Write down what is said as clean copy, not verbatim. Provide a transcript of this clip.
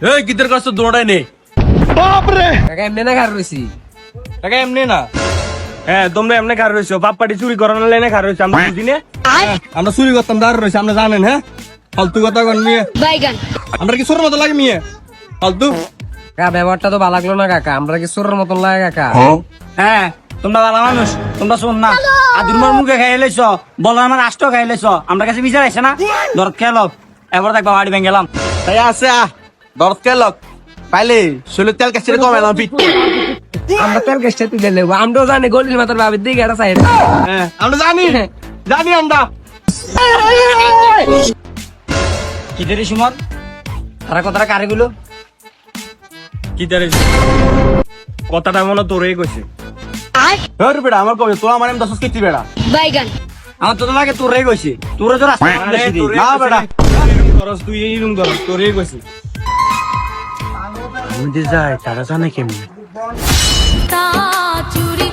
এই কিদের কাছে দৌড়াই নে কাকা এমনি না ঘর রইছি টাকা এমনি না হ্যাঁ তোমরা এমনি খার রয়েছো বাপ পাটি চুরি করানোর লাইনে খার রয়েছে আমরা বুঝি না আমরা চুরি করতাম দাঁড় রয়েছে আমরা জানেন হ্যাঁ ফালতু কথা কন মিয়ে আমরা কি সোরের মতো লাগে মিয়ে ফালতু কাকা ব্যবহারটা তো ভালো লাগলো না কাকা আমরা কি সোরের মতন লাগে কাকা হ্যাঁ তোমরা ভালো মানুষ তোমরা শোন না আদুরমার মুখে খাই লেছ বলার আমার রাষ্ট্র খাই লেছ আমরা কাছে বিচার আছে না ধর খেল এবার দেখবা বাড়ি ভেঙে গেলাম তাই আছে দরদ কে লোক পাইলে শরীরের তেল কাছে কম এলাম পিট আমরা তেল কেসটা তুলে নেবো আমরাও জানি গলির মাথার ভাবির দিকে একটা সাইড হ্যাঁ আমরা জানি জানি আমরা কি দেরি সুমন তারা কথাটা কারে গুলো কি জানিস কথাটা মনে তোরই কইছে হর বেড়া আমার কবে তো আমার এম 10 কেজি বেড়া আমার তো লাগে তোর রেগে গেছে তোরে তো রাস্তা না বেড়া খরচ তুই এই রুম ধর তোরই কইছে আমি যে যাই তারা জানে কেমন চুরি